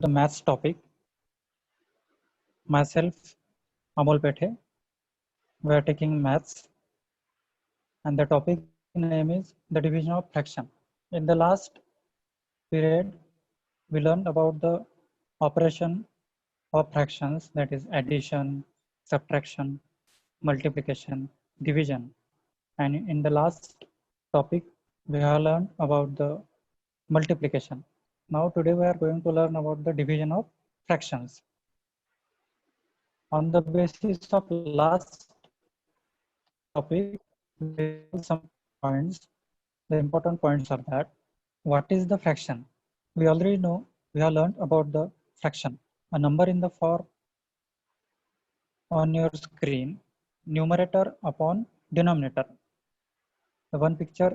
the maths topic. Myself, Amol Pethe. We are taking maths, and the topic name is the division of fraction. In the last period, we learned about the operation of fractions, that is addition, subtraction, multiplication, division. And in the last topic, we have learned about the multiplication. Now today we are going to learn about the division of fractions. On the basis of last topic, we recall some points. The important points are that what is the fraction? We already know, we have learned about the fraction. A number in the form on your screen, numerator upon denominator. The one picture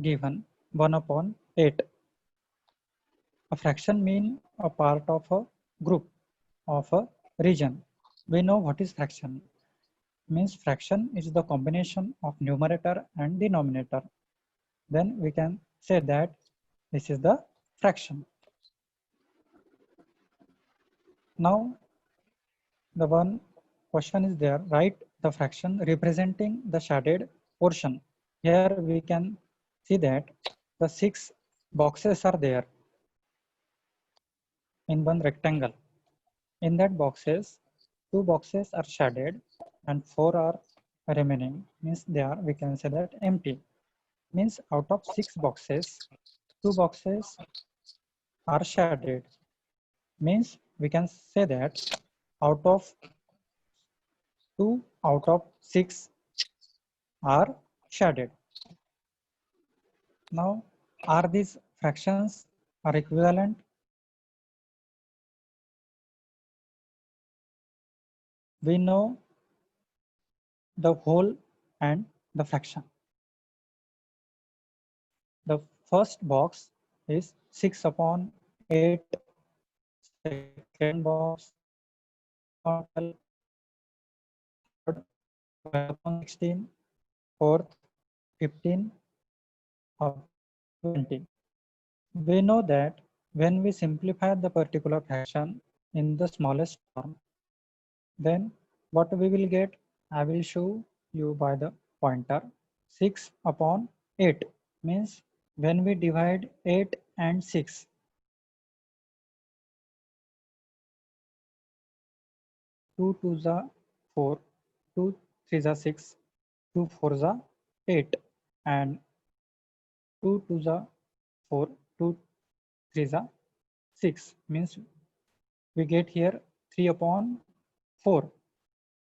given 1 upon 8. A fraction means a part of a group of a region. We know what is fraction. Means fraction is the combination of numerator and denominator. Then we can say that this is the fraction. Now the one question is there, write the fraction representing the shaded portion. Here we can see that the 6 boxes are there in one rectangle. In that boxes, 2 boxes are shaded and 4 are remaining. Means they are, we can say that empty. Means out of 6 boxes, 2 boxes are shaded. Means we can say that out of 2 out of 6 are shaded. Now, are these fractions are equivalent? We know the whole and the fraction. The first box is 6 upon 8, second box 12, third 12 upon 16, fourth 15 up to 20. We know that when we simplify the particular fraction in the smallest form, then what we will get, I will show you by the pointer. 6 upon 8 means when we divide 8 and 6, 2 2s are 4, 2 3s are 6, 2 4s are 8, and 2 2s are 4, 2 3s are 6, means we get here 3 upon 4.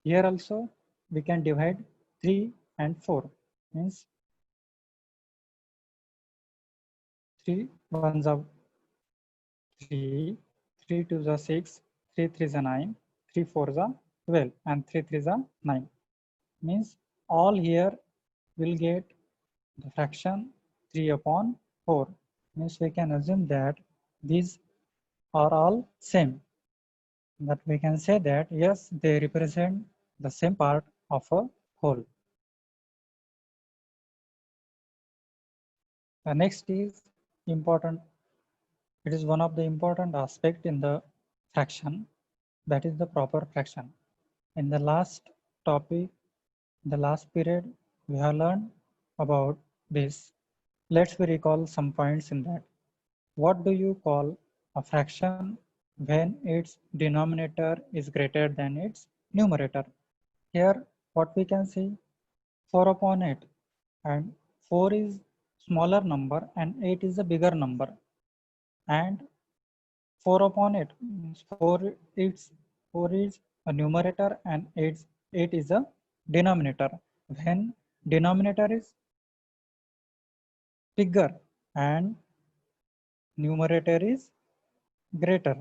Here also we can divide 3 and 4, means 3 1s are 3, 3 2s are 6, 3 3s are 9, 3 4s are 12, and 3 3s are 9. Means all here will get the fraction 3 upon 4. Means we can assume that these are all same. That we can say that yes, they represent the same part of a whole. The next is important. It is one of the important aspect in the fraction, that is the proper fraction. In the last topic, the last period, we have learned about this. Let's recall some points in that. What do you call a fraction when its denominator is greater than its numerator? Here, what we can see, 4 upon 8, and 4 is smaller number and 8 is a bigger number, and 4 upon 8 means 4 is a numerator and 8 is a denominator. When denominator is bigger and numerator is greater,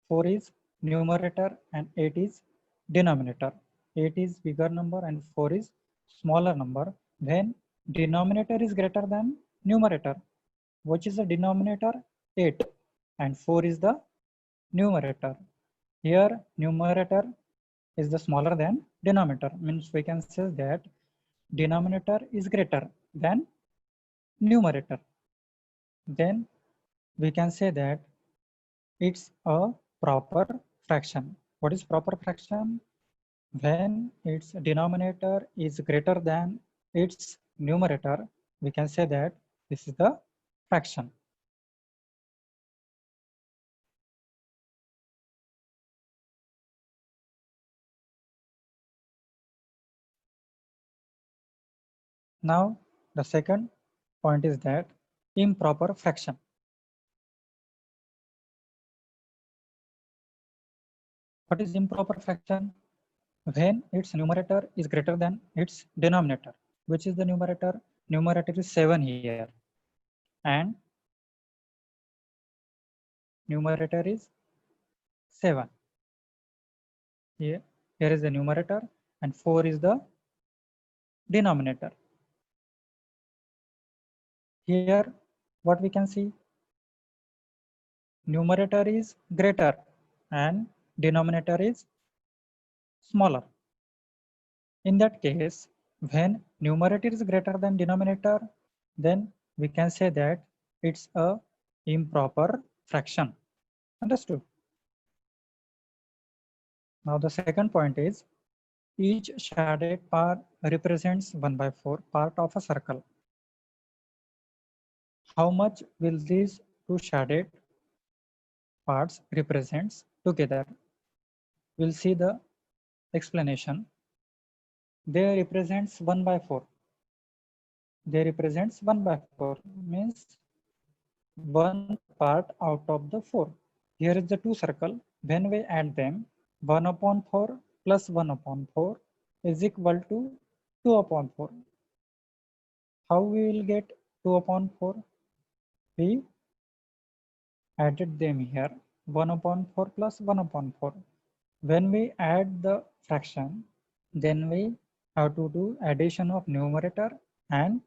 4 is numerator and 8 is denominator. 8 is bigger number and 4 is smaller number. When denominator is greater than numerator, which is the denominator? 8, and 4 is the numerator. Here numerator is the smaller than denominator, means we can say that denominator is greater than numerator. Then we can say that it's a proper fraction. What is proper fraction? When its denominator is greater than its numerator, we can say that this is the fraction. Now, the second point is that improper fraction. What is improper fraction? When its numerator is greater than its denominator. Which is the numerator? Numerator is 7 here. And numerator is 7. Here is the numerator and 4 is the denominator. Here, what we can see? Numerator is greater and denominator is smaller. In that case, when numerator is greater than denominator, then we can say that it's a improper fraction. Understood? Now the second point is each shaded part represents 1/4 part of a circle. How much will these two shaded parts represents together? We'll see the explanation. They represents 1/4. They represents 1/4 means one part out of the 4. Here is the two circle. When we add them, 1/4 plus 1/4 is equal to 2/4. How we will get 2/4? We added them here, 1/4 plus 1/4. When we add the fraction, then we have to do addition of numerator and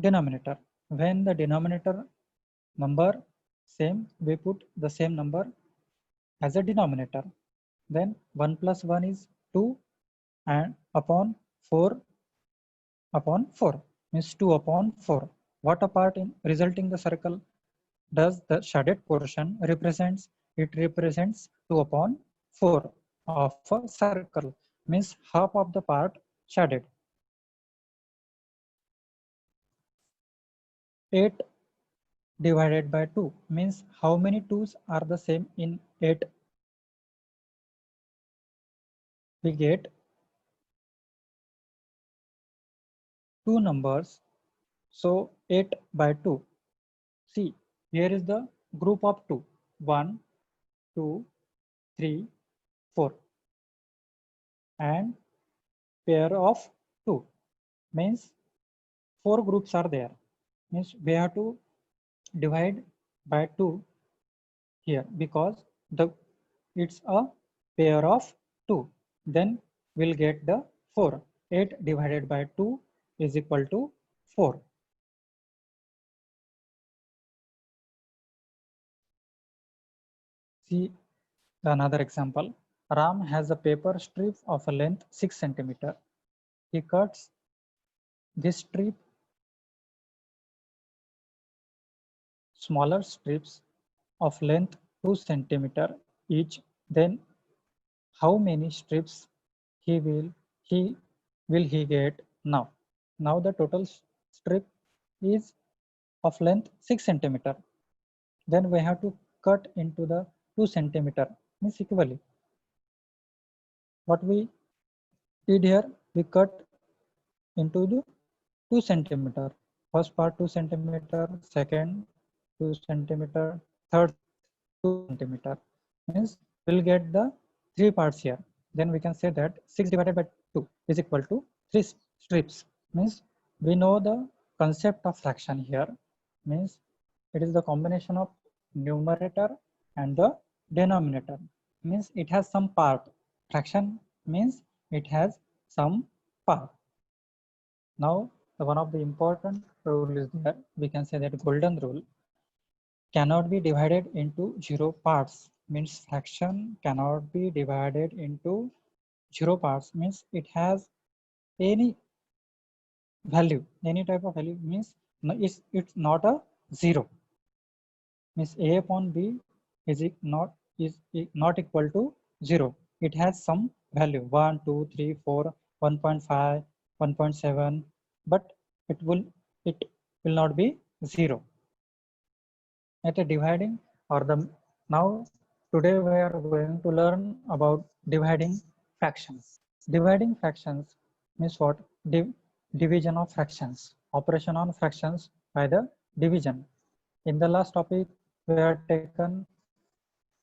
denominator. When the denominator number same, we put the same number as a denominator. Then 1 plus 1 is 2 and upon 4 means 2/4. What a part in resulting the circle does the shaded portion represents? It represents 2/4 of a circle, means half of the part shaded. 8 divided by 2 means how many 2's are the same in 8? We get 2 numbers, so 8 by 2. See, here is the group of 2. 1, 2, 3, 4. And pair of 2 means 4 groups are there. Means we have to divide by 2 here because it's a pair of 2. Then we'll get the 4. 8 divided by 2 is equal to 4. See another example. Ram has a paper strip of a length 6 centimeter. He cuts this strip smaller strips of length 2 centimeter each. Then how many strips will he get now? Now the total strip is of length 6 centimeter. Then we have to cut into the 2 centimeter means equally. What we did here, we cut into the 2 centimeter. First part 2 centimeter, second 2 centimeter, third 2 centimeter. Means we'll get the 3 parts here. Then we can say that 6 divided by 2 is equal to 3 strips. Means we know the concept of fraction here. Means it is the combination of numerator and the denominator. Means it has some part. Fraction means it has some part. Now one of the important rule is there. We can say that golden rule cannot be divided into 0 parts. Means fraction cannot be divided into 0 parts. Means it has any value, any type of value. Means it's not a 0. means a upon b is not equal to 0. It has some value 1, 2, 3, 4, 1.5, 1.7, but it will not be 0 at a dividing or the. Now today we are going to learn about dividing fractions. Dividing fractions means what? Division of fractions, operation on fractions by the division. In the last topic we have taken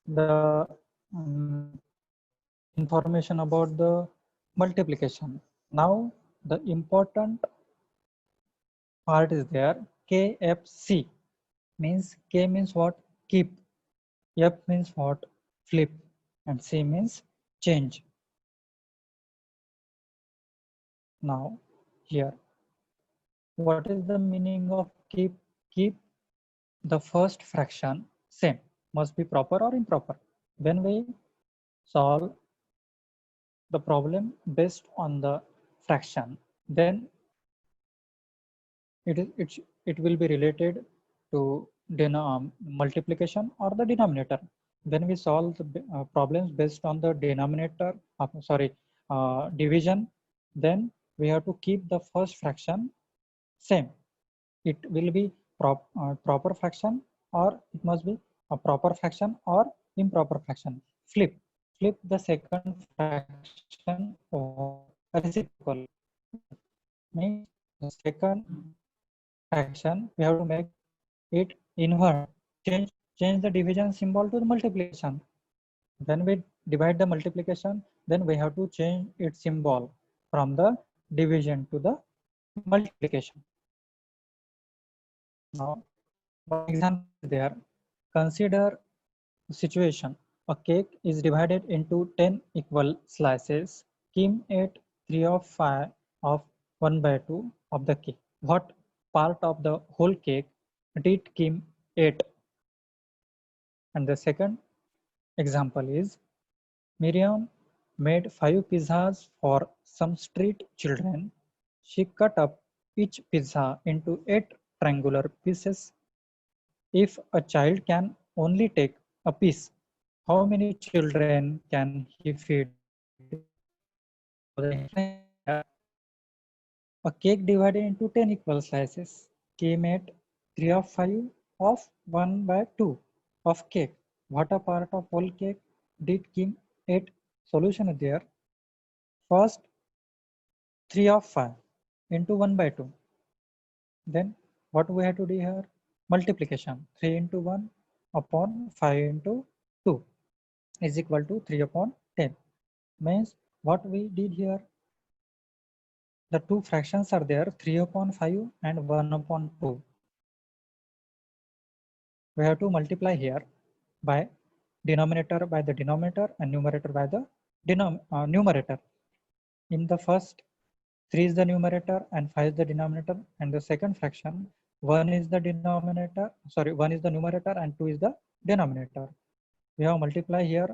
the information about the multiplication. Now the important part is there. KFC means K means what? Keep. F means what? Flip. And C means change. Now here, what is the meaning of keep? Keep the first fraction same, must be proper or improper. When we solve the problem based on the fraction, then it will be related to multiplication or the denominator. When we solve the problems based on the denominator, division, then we have to keep the first fraction same. It will be proper fraction, or it must be a proper fraction or improper fraction. Flip the second fraction over reciprocal. Means the second fraction we have to make it invert. Change the division symbol to the multiplication. When we divide the multiplication, then we have to change its symbol from the division to the multiplication. Now, one example is there. Consider a situation. A cake is divided into 10 equal slices. Kim ate 3 of 5 of 1/2 of the cake. What part of the whole cake did Kim eat? And the second example is Miriam made 5 pizzas for some street children. She cut up each pizza into 8 triangular pieces. If a child can only take a piece, how many children can he feed? So the explanation is that a cake divided into 10 equal slices. Kim ate 3 of 5 of 1/2 of cake. What a part of whole cake did Kim eat? Solution is there. First, 3 of 5 into 1/2. Then what we have to do here? Multiplication. 3 into 1 upon 5 into 2 is equal to 3 upon 10. Means what we did here? The two fractions are there, 3 upon 5 and 1 upon 2. We have to multiply here by denominator by the denominator and numerator by the numerator. In the first, 3 is the numerator and 5 is the denominator, and the second fraction, 1 is the numerator and 2 is the denominator. We have multiply here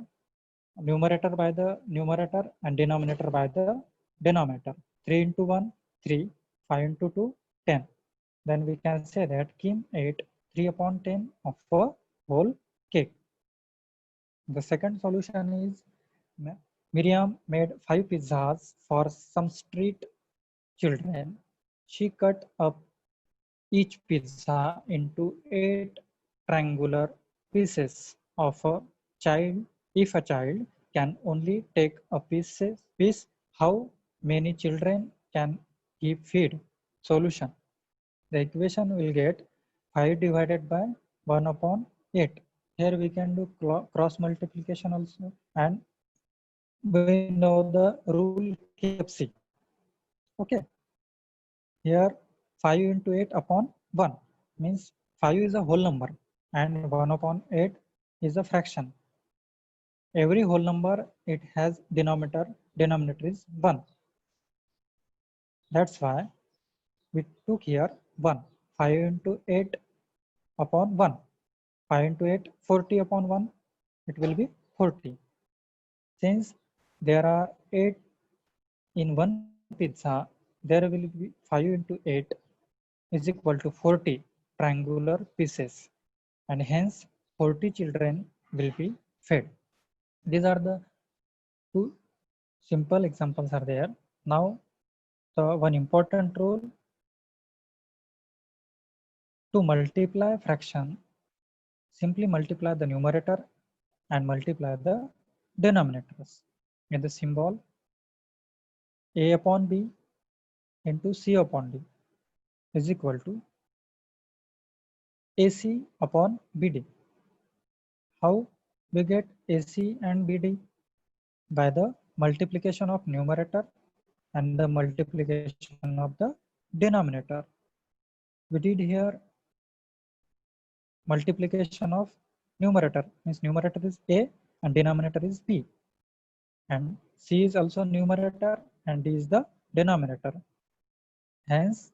numerator by the numerator and denominator by the denominator. 3 into 1, 3, 5 into 2, 10. Then we can say that Kim ate 3 upon 10 of a whole cake. The second solution is Miriam made 5 pizzas for some street children. She cut up each pizza into 8 triangular pieces of a child. If a child can only take a piece, how many children can he feed? Solution. The equation will get 5 divided by 1 upon 8. Here we can do cross multiplication also, and we know the rule KFC. Okay. Here 5 into 8 upon 1 means 5 is a whole number and 1 upon 8 is a fraction. Every whole number, it has denominator is 1. That's why we took here 1. 5 into 8 upon 1. 5 into 8, 40 upon 1, it will be 40. Since there are 8 in one pizza, there will be 5 into 8 is equal to 40 triangular pieces. and hence 40 children will be fed. These are the two simple examples are there. Now the one important rule to multiply fraction, simply multiply the numerator and multiply the denominators. In the symbol a upon b into c upon d is equal to AC upon BD. How we get AC and BD? By the multiplication of numerator and the multiplication of the denominator. We did here multiplication of numerator, means numerator is A and denominator is B. And C is also numerator and D is the denominator. Hence,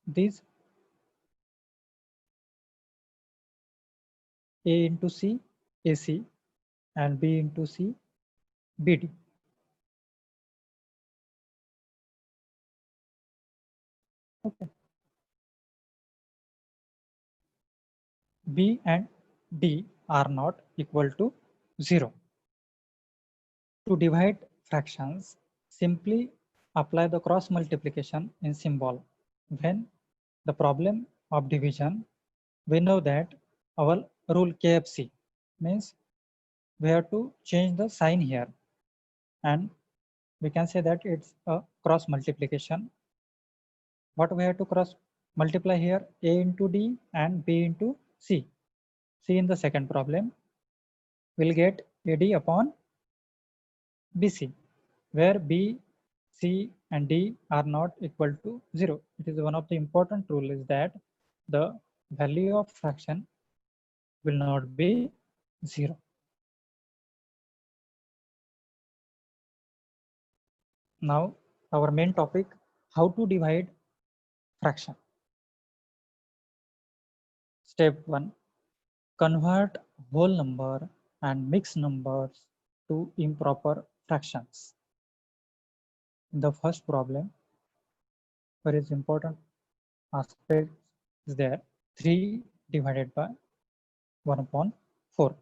these A into C, AC, and B into C, BD. Okay. B and D are not equal to 0. To divide fractions, simply apply the cross multiplication in symbol. When the problem of division, we know that our rule KFC means we have to change the sign here, and we can say that it's a cross multiplication. What we have to cross multiply here? A into D and B into C. See in the second problem, we'll get AD upon BC, where B, C and D are not equal to 0. It is one of the important rule is that the value of fraction will not be 0. Now our main topic, how to divide fraction. Step 1, convert whole number and mixed numbers to improper fractions. In the first problem, very important aspect is there, 3 divided by 1 upon 4.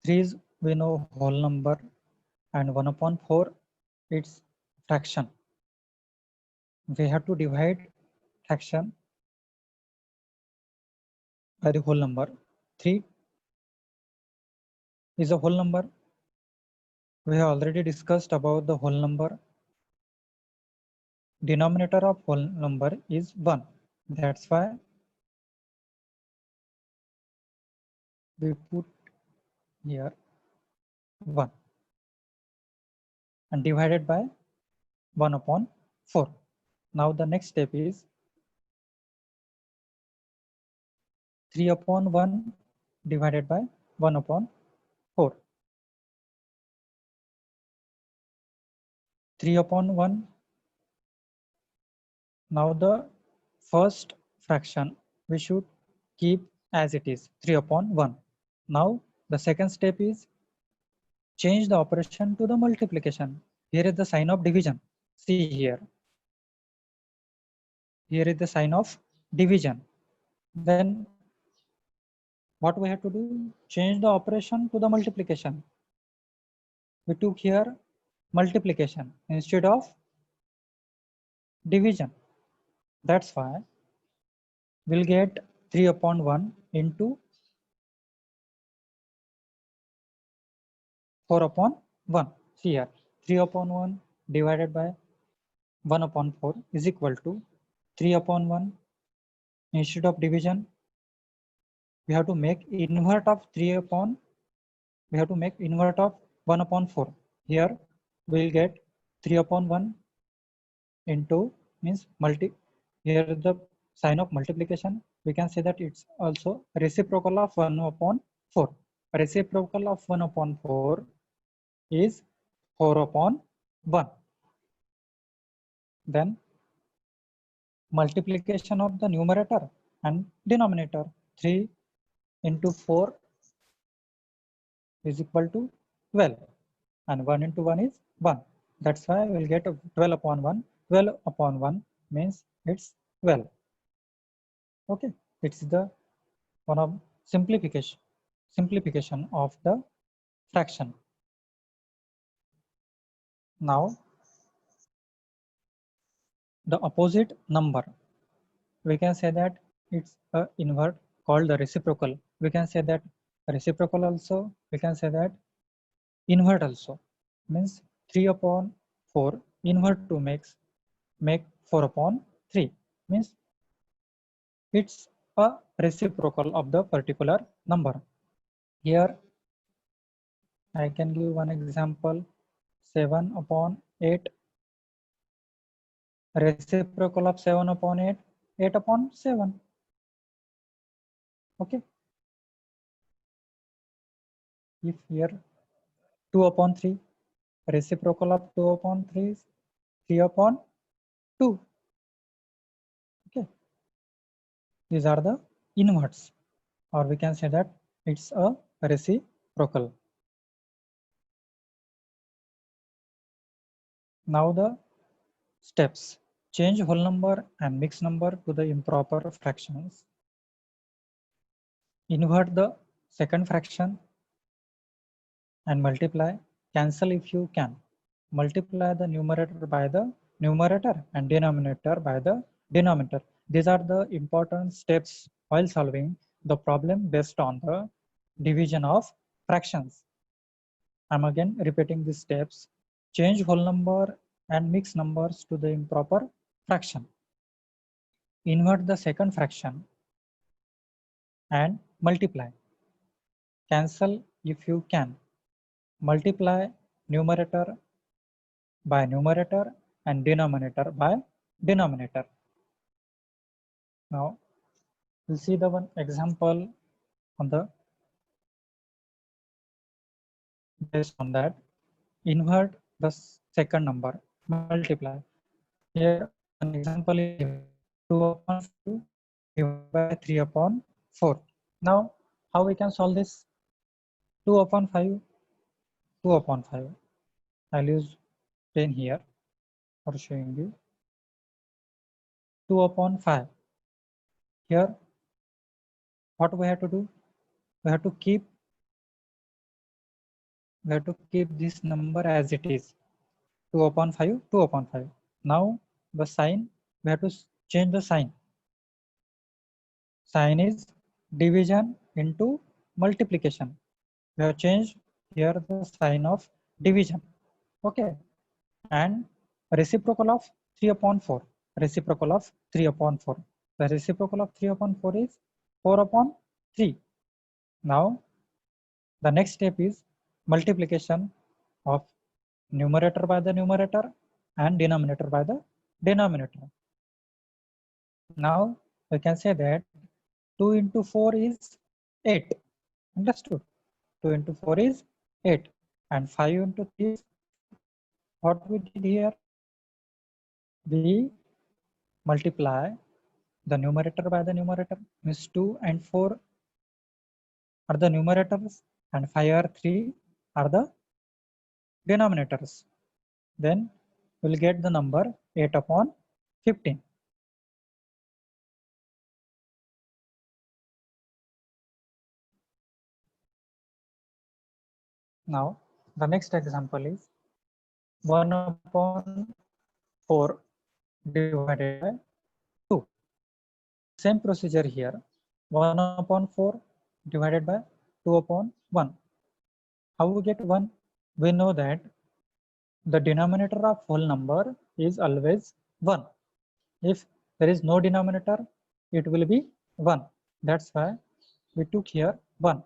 3 is, we know, whole number, and 1 upon 4 it's fraction. We have to divide fraction by the whole number. 3 is a whole number. We have already discussed about the whole number. Denominator of whole number is 1. That's why we put here 1 and divided by 1 upon 4. Now the next step is 3 upon 1 divided by 1 upon 4. 3 upon 1. Now the first fraction we should keep as it is, 3 upon 1. Now the second step is change the operation to the multiplication. Here is the sign of division. See here. Here is the sign of division. Then what we have to do? Change the operation to the multiplication. We took here multiplication instead of division. That's why we'll get 3 upon 1 into 4 upon 1. See here, 3 upon 1 divided by 1 upon 4 is equal to 3 upon 1. Instead of division, we have to make invert of 3 upon, we have to make invert of 1 upon 4. Here we will get 3 upon 1 into, means here is the sign of multiplication. We can say that it's also reciprocal of 1 upon 4. Reciprocal of 1 upon 4 is 4 upon 1. Then multiplication of the numerator and denominator, 3 into 4 is equal to 12, and 1 into 1 is 1. That's why we'll get 12 upon 1 12 upon 1 means it's 12. Okay, it's the one of simplification of the fraction. Now the opposite number, we can say that it's a invert called the reciprocal. We can say that reciprocal also, we can say that invert also. Means 3 upon 4 invert to make 4 upon 3, means it's a reciprocal of the particular number. Here I can give one example, 7 upon 8, reciprocal of 7 upon 8, 8 upon 7. Okay, if here 2 upon 3, reciprocal of 2 upon 3 is 3 upon 2. Okay, these are the inverts, or we can say that it's a reciprocal. Now the steps: change whole number and mixed number to the improper fractions, invert the second fraction and multiply, cancel if you can, multiply the numerator by the numerator and denominator by the denominator. These are the important steps while solving the problem based on the division of fractions. I'm again repeating these steps. Change whole number and mix numbers to the improper fraction. Invert the second fraction and multiply. Cancel if you can. Multiply numerator by numerator and denominator by denominator. Now we'll see the one example on the based on that. Invert the second number, multiply. Here an example is 2 upon 2 divided by 3 upon 4. Now how we can solve this? 2 upon 5, 2 upon 5. I'll use pen here for showing you. 2 upon 5. Here what we have to do? We have to keep this number as it is. 2 upon 5, 2 upon 5. Now the sign, we have to change the sign. Sign is division into multiplication. We have changed here the sign of division. Okay, and reciprocal of 3 upon 4. Reciprocal of 3 upon 4. The reciprocal of 3 upon 4 is 4 upon 3. Now the next step is multiplication of numerator by the numerator and denominator by the denominator. Now we can say that 2 into 4 is 8. Understood? 2 into 4 is 8 and 5 into 3 is what we did here. We multiply the numerator by the numerator, means 2 and 4 are the numerators and 5 or 3 are the denominators. Then we'll get the number 8 upon 15. Now the next example is 1 upon 4 divided by 2. Same procedure here. 1 upon 4 divided by 2 upon 1. How we get 1? We know that the denominator of whole number is always 1. If there is no denominator, it will be 1. That's why we took here 1.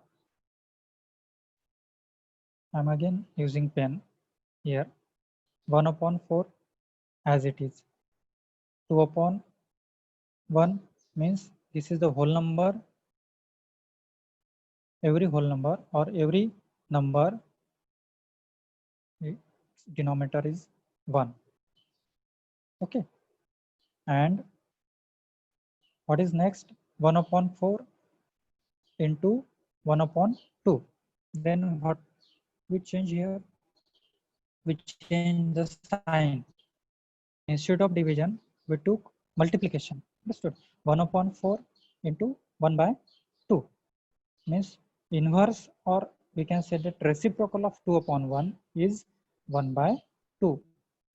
I'm again using pen here. 1 upon 4 as it is. 2 upon 1 means this is the whole number. Every whole number or every number denominator is 1. Okay. And what is next? 1 upon 4 into 1 upon 2. Then what we change here? We change the sign. instead of division, we took multiplication. Understood? 1 upon 4 into 1 by 2 means inverse, or we can say that reciprocal of 2 upon 1 is 1 by 2.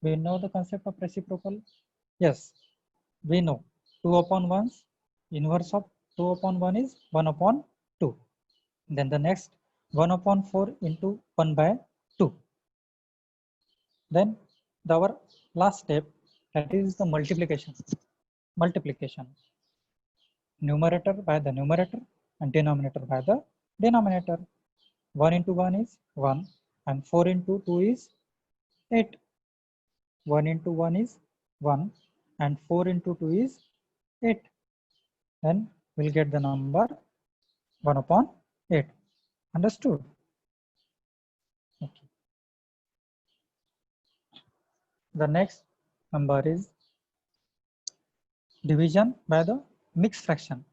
We know the concept of reciprocal? Yes, we know 2 upon 1's inverse of 2 upon 1 is 1 upon 2. Then the next 1 upon 4 into 1 by 2. Then our last step, that is the multiplication. Multiplication. Numerator by the numerator and denominator by the denominator. 1 into 1 is 1 and 4 into 2 is 8. 1 into 1 is 1 and 4 into 2 is 8. Then we'll get the number 1 upon 8. Understood? Okay. The next number is division by the mixed fraction.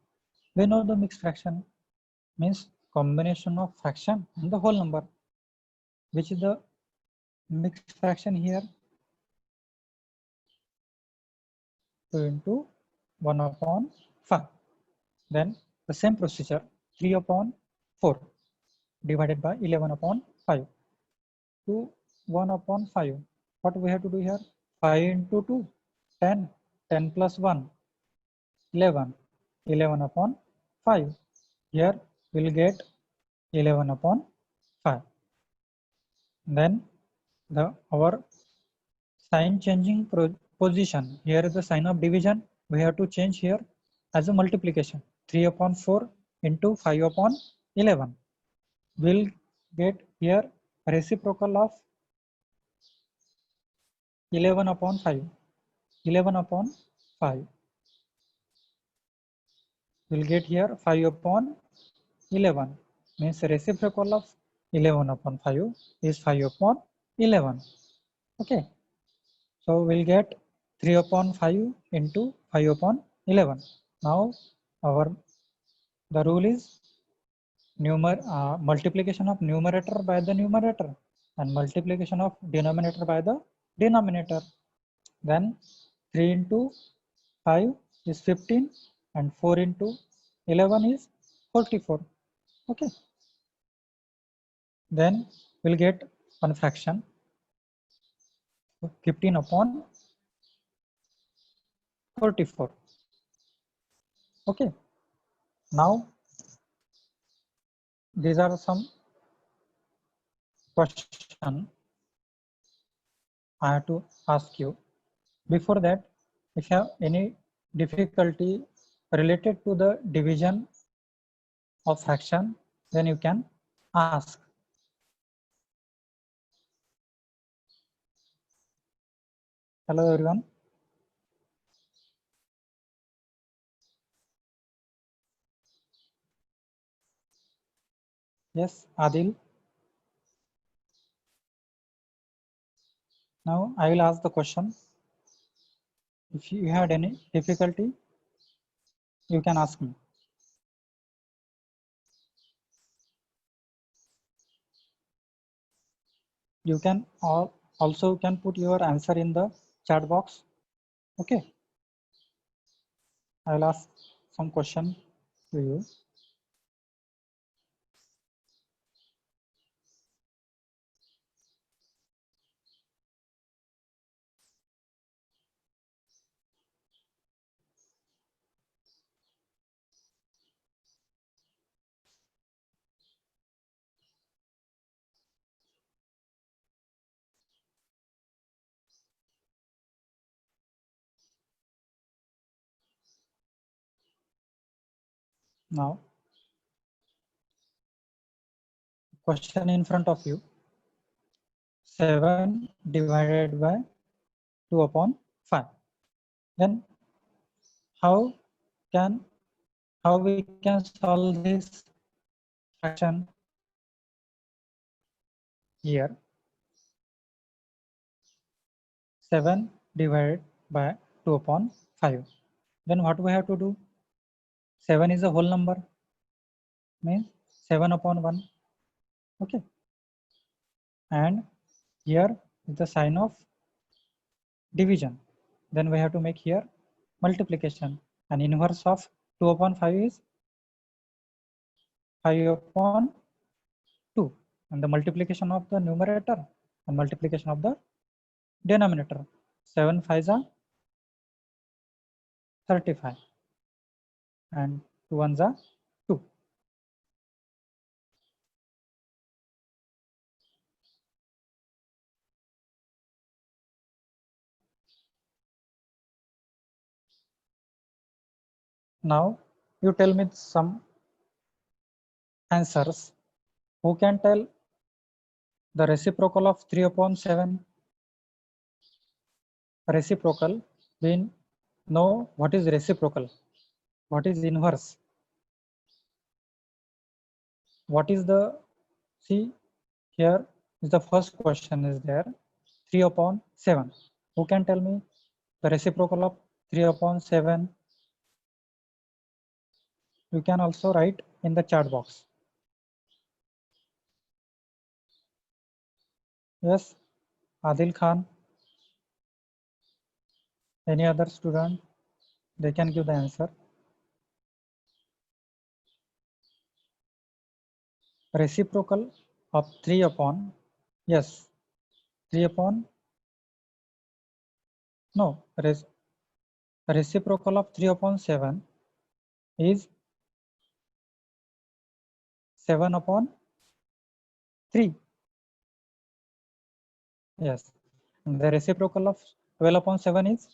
We know the mixed fraction means combination of fraction and the whole number. Which is the mixed fraction here? 2 into 1 upon 5. Then the same procedure, 3 upon 4 divided by 11 upon 5 to 1 upon 5. What we have to do here? 5 into 2, 10, 10 plus 1, 11, 11 upon 5. Here we'll get 11 upon 5. Then our sign changing position. Here is the sign of division. We have to change here as a multiplication. 3 upon 4 into 5 upon 11. We'll get here reciprocal of 11 upon 5. 11 upon 5. We'll get here 5 upon 11. Means reciprocal of 11 upon 5 is 5 upon 11. Okay. So we'll get 3 upon 5 into 5 upon 11. Now the rule is multiplication of numerator by the numerator and multiplication of denominator by the denominator. Then 3 into 5 is 15 and 4 into 11 is 44. Okay. Then we'll get one fraction 15 upon 44. Okay. Now these are some questions I have to ask you. Before that, if you have any difficulty related to the division of fraction, then you can ask. Hello everyone. Yes, Adil. Now I will ask the question. If you had any difficulty, you can ask me. You can also can put your answer in the chat box. Okay. I will ask some question to you. Now, question in front of you. 7 divided by 2 upon 5. Then how we can solve this fraction here? 7 divided by 2 upon 5. Then what we have to do? 7 is a whole number, means 7 upon 1. Okay. And here is the sign of division. then we have to make here multiplication, and inverse of 2 upon 5 is 5 upon 2, and the multiplication of the numerator and multiplication of the denominator. 7 5s are 35 and 2 1s are 2. Now you tell me some answers. Who can tell the reciprocal of 3 upon 7? Reciprocal, we know what is reciprocal, what is inverse, what is the, see here is the first question is there, 3 upon 7. Who can tell me the reciprocal of 3 upon 7? You can also write in the chat box. Yes, Adil Khan. Any other student? They can give the answer. Reciprocal of 3 upon, yes, 3 upon, no, reciprocal of 3 upon 7 is 7 upon 3. Yes, and the reciprocal of 12 upon 7 is,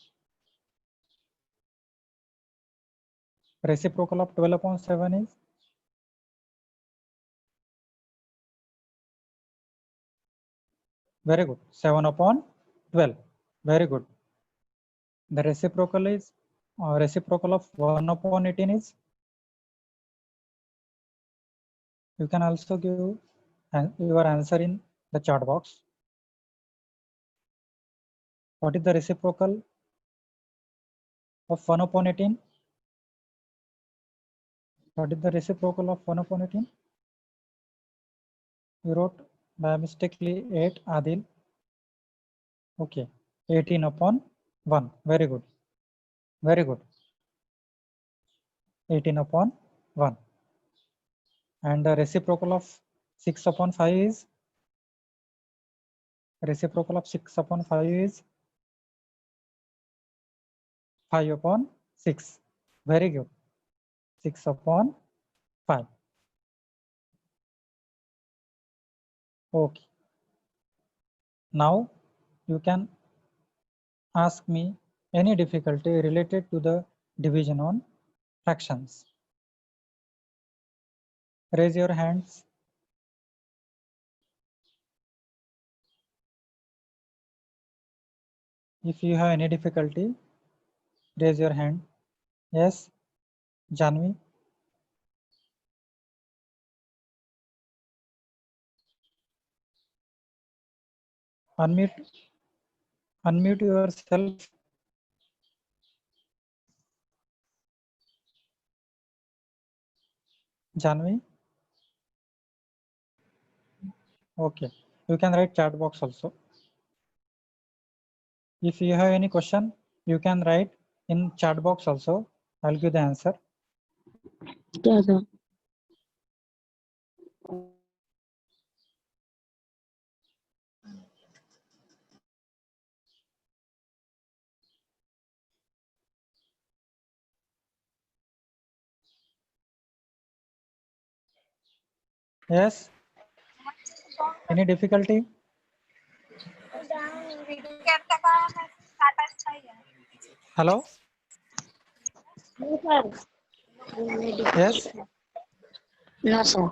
reciprocal of 12 upon 7 is, very good, 7 upon 12. Very good. The reciprocal is, reciprocal of 1 upon 18 is, you can also give your answer in the chat box. What is the reciprocal of 1 upon 18? What is the reciprocal of 1 upon 18? You wrote by mistakenly 8, Adil. Okay, 18 upon 1. Very good. Very good. 18 upon 1. And the reciprocal of 6 upon 5 is, reciprocal of 6 upon 5 is 5 upon 6. Very good. 6 upon 5. Okay. Now you can ask me any difficulty related to the division on fractions. Raise your hands. If you have any difficulty, raise your hand. Yes, Janvi. Unmute yourself. Janvi. Okay, you can write chat box also. If you have any question, you can write in chat box also. I'll give the answer. Yes, sir. Yes. Any difficulty? Hello. No, sir. Yes. No, sir.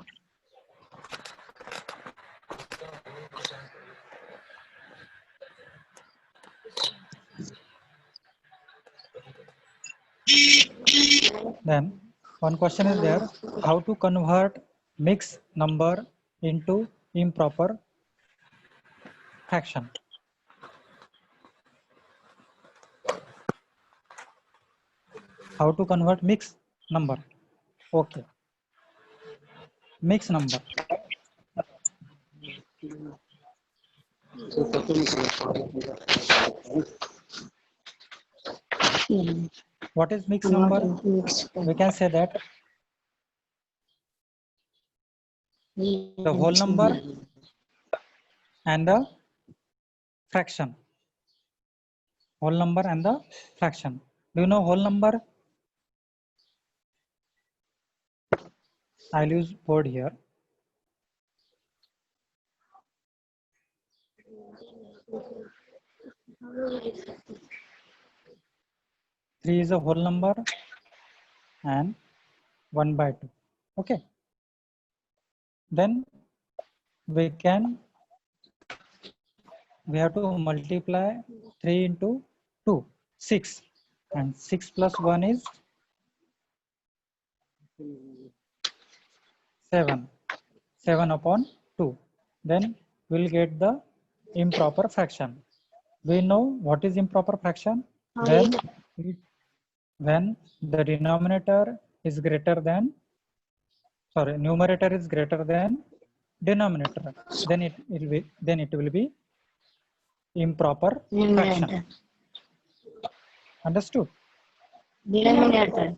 Then one question is there, how to convert mixed number into improper fraction. How to convert mixed number. Okay. Mixed number. What is mixed Not number? mixed. We can say that the whole number and the fraction. Whole number and the fraction. Do you know whole number? I'll use board here. Three is a whole number and 1/2. Okay. Then we have to multiply 3 into 2, 6, and 6 plus 1 is 7. 7 upon 2. Then we'll get the improper fraction. We know what is improper fraction when the denominator is greater than, sorry, numerator is greater than denominator. Then it will be improper fraction. Denominator. Understood? Denominator.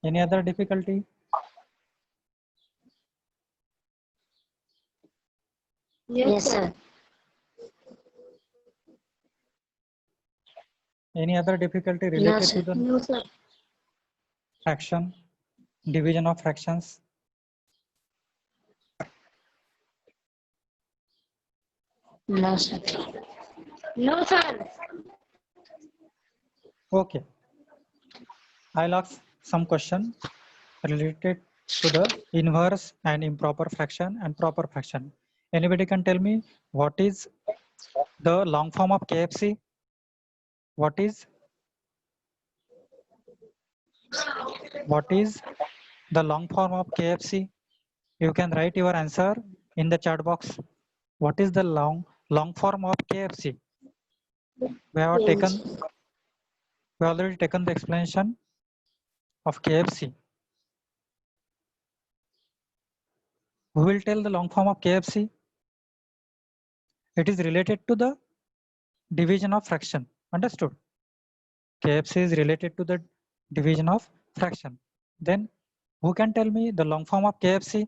Any other difficulty? Yes, sir. Any other difficulty No, related sir. to the No, sir. fraction, division of fractions? No, sir. No, sir. Okay. I'll ask some question related to the inverse and improper fraction and proper fraction. Anybody can tell me what is the long form of KFC? What is the long form of KFC? You can write your answer in the chat box. What is the long form of KFC? We have already taken the explanation of KFC. Who will tell the long form of KFC? It is related to the division of fraction. Understood? KFC is related to the division of fraction. Then who can tell me the long form of KFC?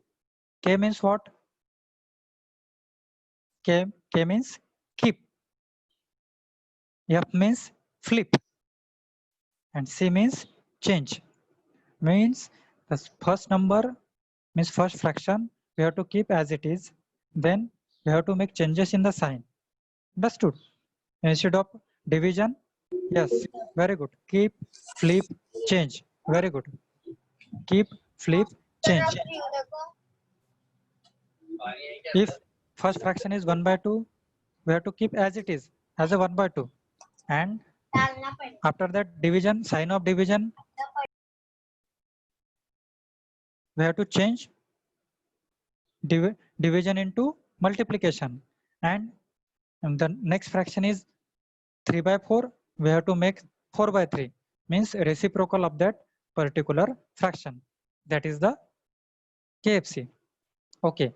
K means what? K means keep. F means flip. And C means change. Means the first number means first fraction we have to keep as it is. Then we have to make changes in the sign. Understood? Instead of division, yes, very good. Keep, flip, change. Very good. Keep, flip, change. If first fraction is 1/2, we have to keep as it is, as a 1/2. And after that division, sign of division, we have to change division into multiplication. And the next fraction is 3/4. We have to make 4/3. Means reciprocal of that particular fraction. That is the KFC. Okay.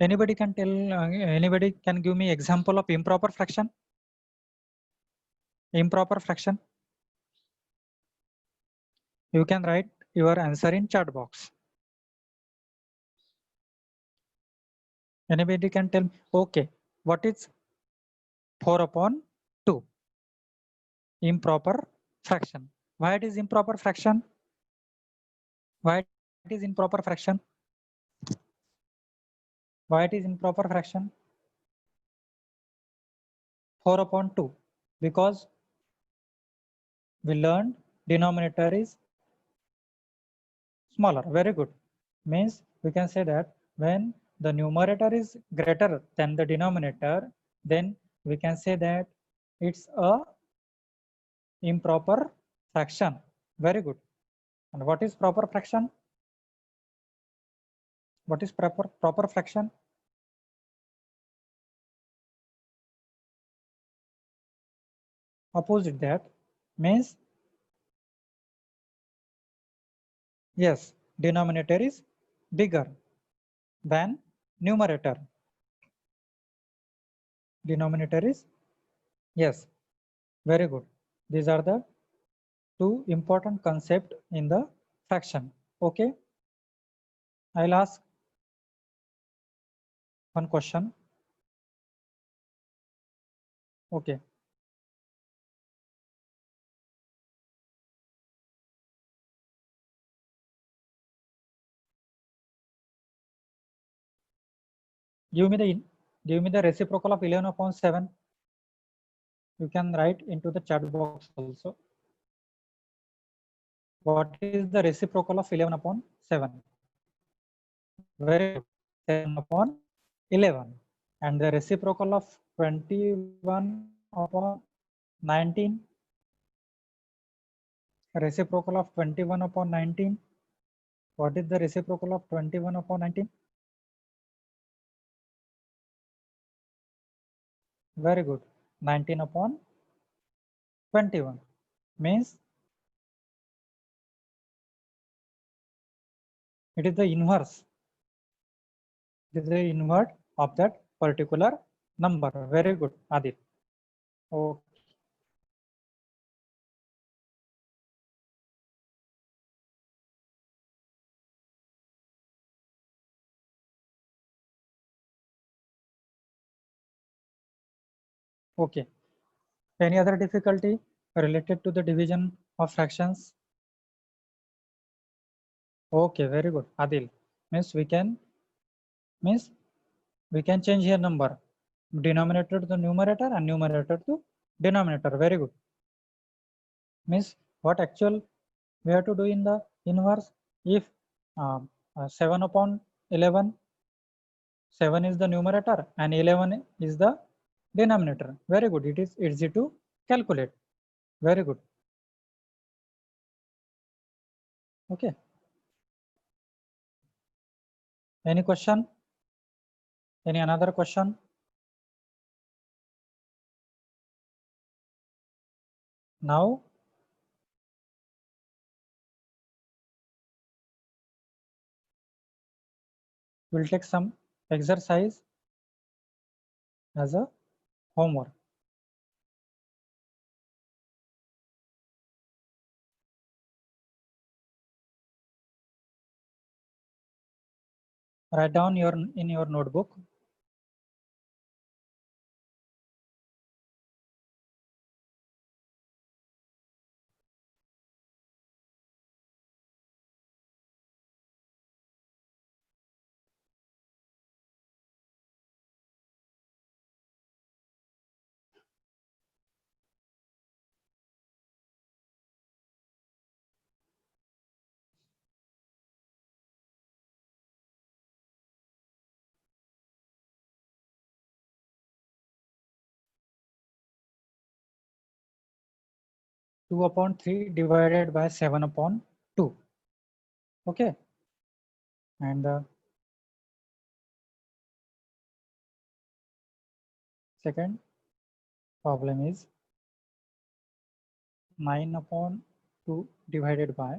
Anybody can tell? Anybody can give me example of improper fraction? Improper fraction. You can write your answer in chat box. Anybody can tell me? Okay. What is 4/2? Improper fraction. Why it is improper fraction? Why it is improper fraction? Why it is improper fraction? 4/2. Because we learned denominator is smaller. Very good. Means we can say that when the numerator is greater than the denominator, then we can say that it's a improper fraction. Very good. And what is proper fraction? What is proper fraction? Opposite that means, yes, denominator is bigger than numerator. Denominator is Yes, very good. These are the two important concepts in the fraction. Okay, I'll ask one question. Okay. Give me the reciprocal of 11 upon 7. You can write into the chat box also. What is the reciprocal of 11 upon 7? Very good. 7 upon 11. And the reciprocal of 21 upon 19. Reciprocal of 21 upon 19. What is the reciprocal of 21 upon 19? Very good. 19 upon 21 means it is the inverse. It is the invert of that particular number. Very good, Adit. Okay. Okay. Any other difficulty related to the division of fractions? Okay, very good, Adil. Means we can change here number, denominator to the numerator and numerator to denominator. Very good. Means what actual we have to do in the inverse? If 7 upon 11, 7 is the numerator and 11 is the denominator. Very good. It is easy to calculate. Very good. Okay. Any question? Any another question? Now we'll take some exercise as a homework. Write down in your notebook. Two upon 3 divided by 7 upon 2. Okay. And the second problem is 9 upon 2 divided by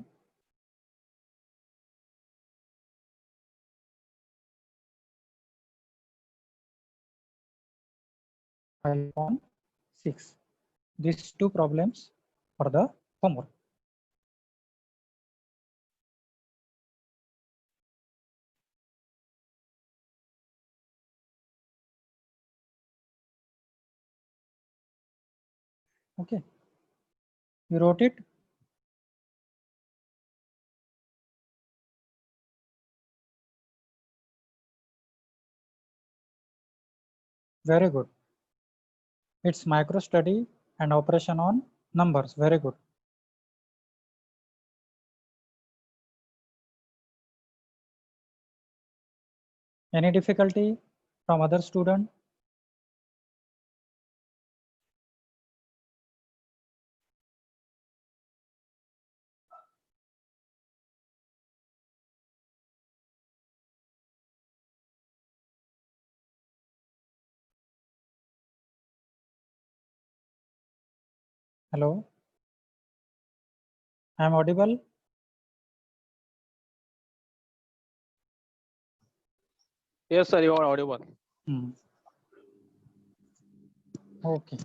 5 upon 6. These two problems for the homework. Okay. You wrote it? Very good. It's micro study and operation on numbers. Very good. Any difficulty from other student? Hello? I am audible? Yes, sir, you are audible. Okay.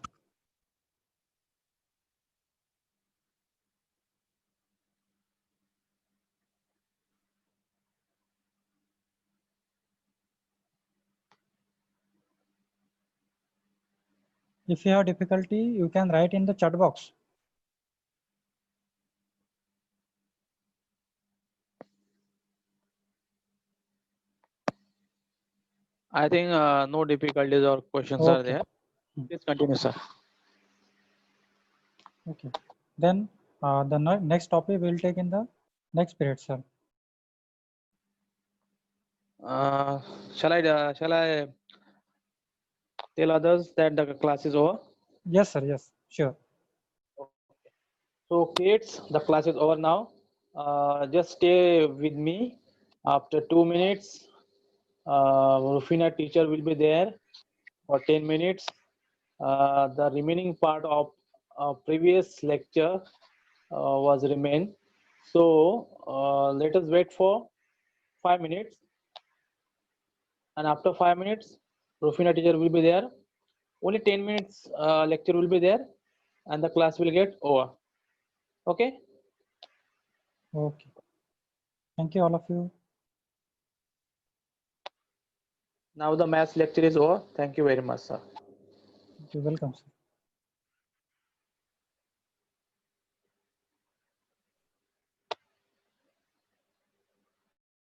If you have difficulty, you can write in the chat box. I think no difficulties or questions are Okay. there. Please continue, sir. Okay. Then the next topic we'll take in the next period, sir. Shall I tell others that the class is over? Yes, sir. Yes, sure. So kids, the class is over now. Just stay with me. After 2 minutes, Rufina teacher will be there for 10 minutes. The remaining part of previous lecture was remain. So let us wait for 5 minutes. And after 5 minutes, Rufina teacher will be there. Only 10 minutes lecture will be there and the class will get over. Okay? Okay. Thank you, all of you. Now the maths lecture is over. Thank you very much, sir. You're welcome, sir.